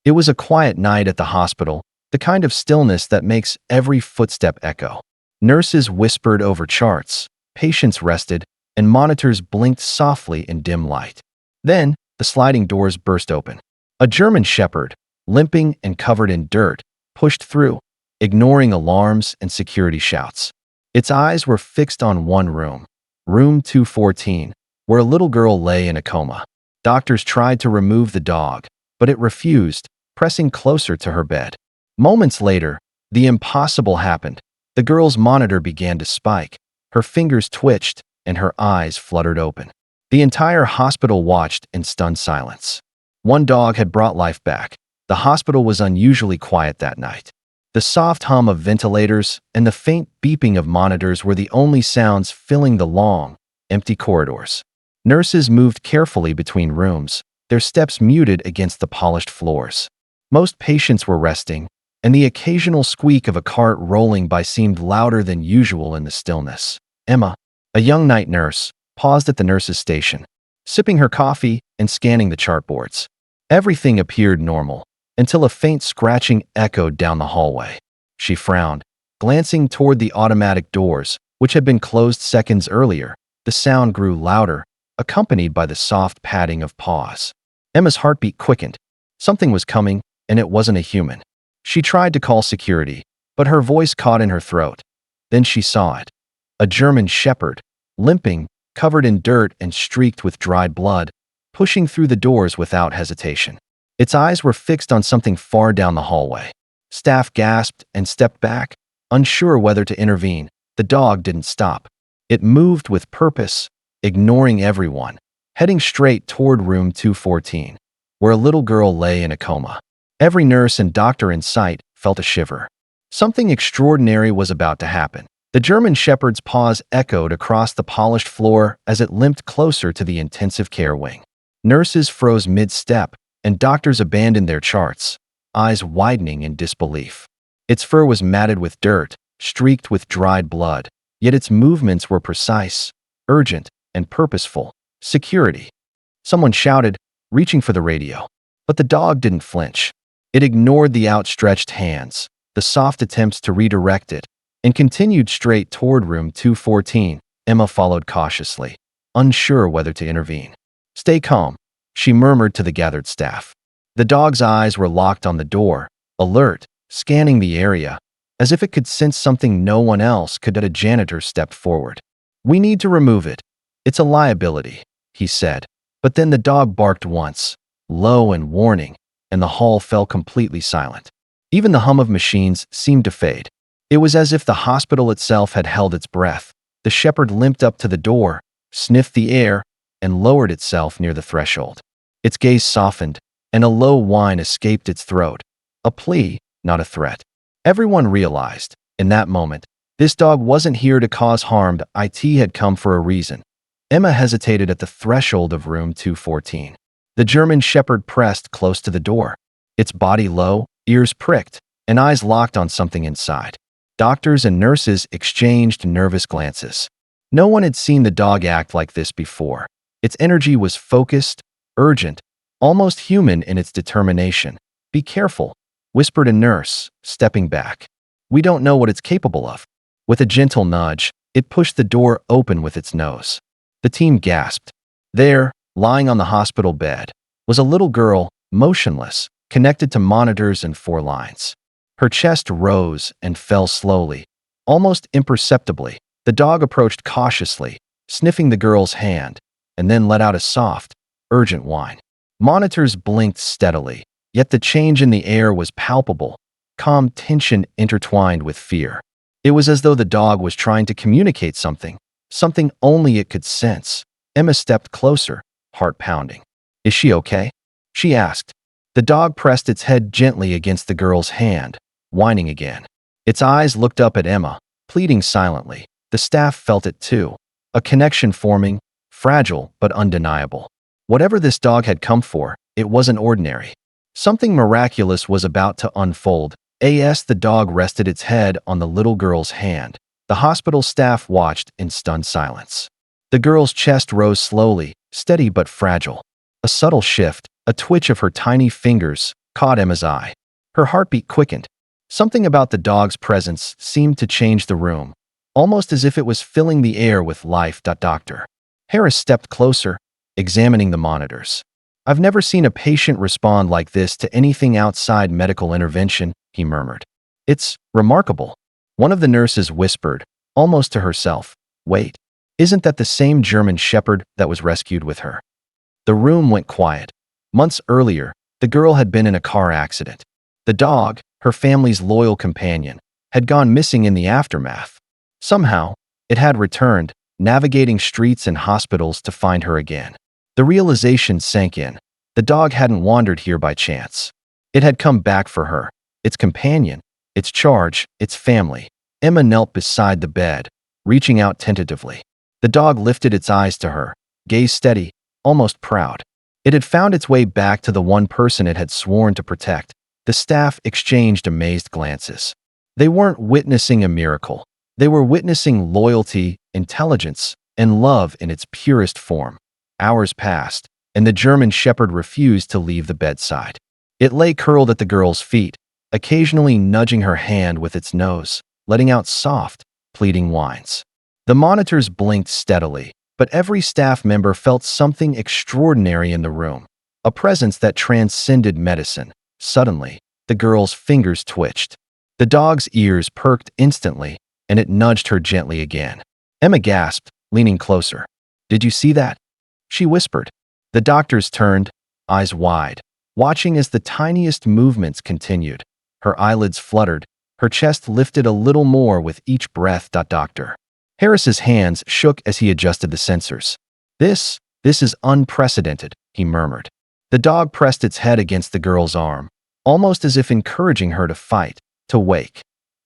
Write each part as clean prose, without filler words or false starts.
It was a quiet night at the hospital, the kind of stillness that makes every footstep echo. Nurses whispered over charts, patients rested, and monitors blinked softly in dim light. Then, the sliding doors burst open. A German shepherd, limping and covered in dirt, pushed through, ignoring alarms and security shouts. Its eyes were fixed on one room, room 214, where a little girl lay in a coma. Doctors tried to remove the dog, but it refused, pressing closer to her bed. Moments later, the impossible happened. The girl's monitor began to spike, her fingers twitched, and her eyes fluttered open. The entire hospital watched in stunned silence. One dog had brought life back. The hospital was unusually quiet that night. The soft hum of ventilators and the faint beeping of monitors were the only sounds filling the long, empty corridors. Nurses moved carefully between rooms, their steps muted against the polished floors. Most patients were resting, and the occasional squeak of a cart rolling by seemed louder than usual in the stillness. Emma, a young night nurse, paused at the nurse's station, sipping her coffee and scanning the chartboards. Everything appeared normal, until a faint scratching echoed down the hallway. She frowned, glancing toward the automatic doors, which had been closed seconds earlier. The sound grew louder, accompanied by the soft padding of paws. Emma's heartbeat quickened. Something was coming, and it wasn't a human. She tried to call security, but her voice caught in her throat. Then she saw it. A German shepherd, limping, covered in dirt and streaked with dried blood, pushing through the doors without hesitation. Its eyes were fixed on something far down the hallway. Staff gasped and stepped back, unsure whether to intervene. The dog didn't stop. It moved with purpose, ignoring everyone, heading straight toward room 214, where a little girl lay in a coma. Every nurse and doctor in sight felt a shiver. Something extraordinary was about to happen. The German shepherd's paws echoed across the polished floor as it limped closer to the intensive care wing. Nurses froze mid-step, and doctors abandoned their charts, eyes widening in disbelief. Its fur was matted with dirt, streaked with dried blood, yet its movements were precise, urgent, and purposeful. Security. Someone shouted, reaching for the radio. But the dog didn't flinch. It ignored the outstretched hands, the soft attempts to redirect it, and continued straight toward room 214. Emma followed cautiously, unsure whether to intervene. "Stay calm," she murmured to the gathered staff. The dog's eyes were locked on the door, alert, scanning the area, as if it could sense something no one else could. A janitor stepped forward. "We need to remove it. It's a liability," he said. But then the dog barked once, low and warning, and the hall fell completely silent. Even the hum of machines seemed to fade. It was as if the hospital itself had held its breath. The shepherd limped up to the door, sniffed the air, and lowered itself near the threshold. Its gaze softened, and a low whine escaped its throat. A plea, not a threat. Everyone realized, in that moment, this dog wasn't here to cause harm. It had come for a reason. Emma hesitated at the threshold of room 214. The German shepherd pressed close to the door, its body low, ears pricked, and eyes locked on something inside. Doctors and nurses exchanged nervous glances. No one had seen the dog act like this before. Its energy was focused, urgent, almost human in its determination. "Be careful," whispered a nurse, stepping back. "We don't know what it's capable of." With a gentle nudge, it pushed the door open with its nose. The team gasped. There, lying on the hospital bed, was a little girl, motionless, connected to monitors and 4 lines. Her chest rose and fell slowly, almost imperceptibly. The dog approached cautiously, sniffing the girl's hand, and then let out a soft, urgent whine. Monitors blinked steadily, yet the change in the air was palpable, calm tension intertwined with fear. It was as though the dog was trying to communicate something only it could sense. Emma stepped closer, heart pounding. "Is she okay?" she asked. The dog pressed its head gently against the girl's hand, whining again. Its eyes looked up at Emma, pleading silently. The staff felt it too, a connection forming, fragile but undeniable. Whatever this dog had come for, it wasn't ordinary. Something miraculous was about to unfold. As the dog rested its head on the little girl's hand, the hospital staff watched in stunned silence. The girl's chest rose slowly, steady but fragile. A subtle shift, a twitch of her tiny fingers, caught Emma's eye. Her heartbeat quickened. Something about the dog's presence seemed to change the room, almost as if it was filling the air with life. Doctor Harris stepped closer, examining the monitors. I've never seen a patient respond like this to anything outside medical intervention, he murmured. It's remarkable. One of the nurses whispered, almost to herself, wait, isn't that the same German Shepherd that was rescued with her? The room went quiet. Months earlier, the girl had been in a car accident. The dog, her family's loyal companion, had gone missing in the aftermath. Somehow, it had returned, navigating streets and hospitals to find her again. The realization sank in. The dog hadn't wandered here by chance. It had come back for her, its companion, its charge, its family. Emma knelt beside the bed, reaching out tentatively. The dog lifted its eyes to her, gaze steady, almost proud. It had found its way back to the one person it had sworn to protect. The staff exchanged amazed glances. They weren't witnessing a miracle. They were witnessing loyalty, intelligence, and love in its purest form. Hours passed, and the German Shepherd refused to leave the bedside. It lay curled at the girl's feet, occasionally nudging her hand with its nose, letting out soft, pleading whines. The monitors blinked steadily, but every staff member felt something extraordinary in the room, a presence that transcended medicine. Suddenly, the girl's fingers twitched. The dog's ears perked instantly, and it nudged her gently again. Emma gasped, leaning closer. Did you see that? She whispered. The doctors turned, eyes wide, watching as the tiniest movements continued. Her eyelids fluttered, her chest lifted a little more with each breath. Doctor Harris's hands shook as he adjusted the sensors. This is unprecedented, he murmured. The dog pressed its head against the girl's arm, almost as if encouraging her to fight, to wake.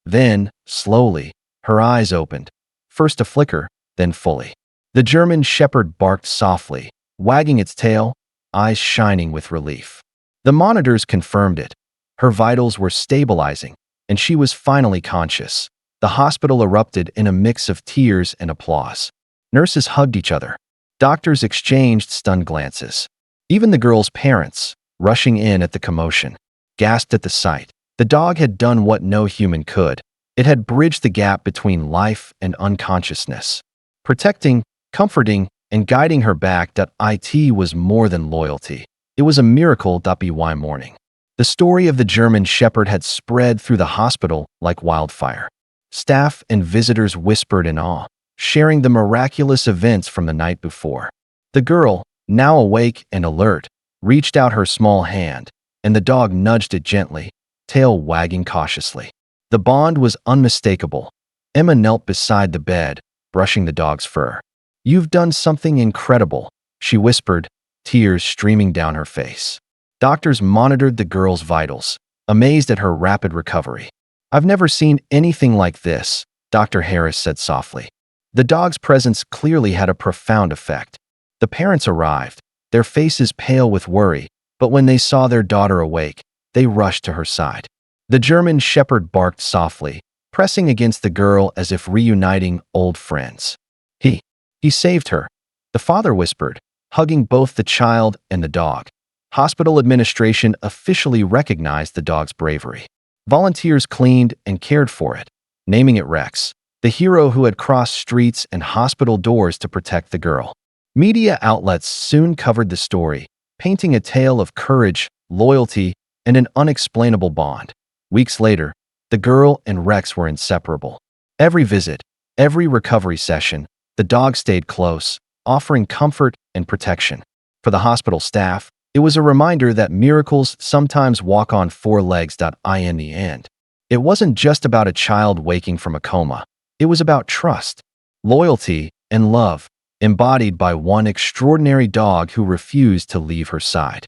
Then, slowly, her eyes opened, first a flicker, then fully. The German Shepherd barked softly, wagging its tail, eyes shining with relief. The monitors confirmed it. Her vitals were stabilizing, and she was finally conscious. The hospital erupted in a mix of tears and applause. Nurses hugged each other. Doctors exchanged stunned glances. Even the girl's parents, rushing in at the commotion, gasped at the sight. The dog had done what no human could. It had bridged the gap between life and unconsciousness. Protecting, comforting, and guiding her back. It was more than loyalty. It was a miracle. By morning, the story of the German Shepherd had spread through the hospital like wildfire. Staff and visitors whispered in awe, sharing the miraculous events from the night before. The girl, now awake and alert, reached out her small hand, and the dog nudged it gently, tail wagging cautiously. The bond was unmistakable. Emma knelt beside the bed, brushing the dog's fur. You've done something incredible, she whispered, tears streaming down her face. Doctors monitored the girl's vitals, amazed at her rapid recovery. I've never seen anything like this, Dr. Harris said softly. The dog's presence clearly had a profound effect. The parents arrived, their faces pale with worry, but when they saw their daughter awake, they rushed to her side. The German Shepherd barked softly, pressing against the girl as if reuniting old friends. He saved her, the father whispered, hugging both the child and the dog. Hospital administration officially recognized the dog's bravery. Volunteers cleaned and cared for it, naming it Rex, the hero who had crossed streets and hospital doors to protect the girl. Media outlets soon covered the story, painting a tale of courage, loyalty, and an unexplainable bond. Weeks later, the girl and Rex were inseparable. Every visit, every recovery session, the dog stayed close, offering comfort and protection. For the hospital staff, it was a reminder that miracles sometimes walk on four legs. In the end, it wasn't just about a child waking from a coma. It was about trust, loyalty, and love, embodied by one extraordinary dog who refused to leave her side.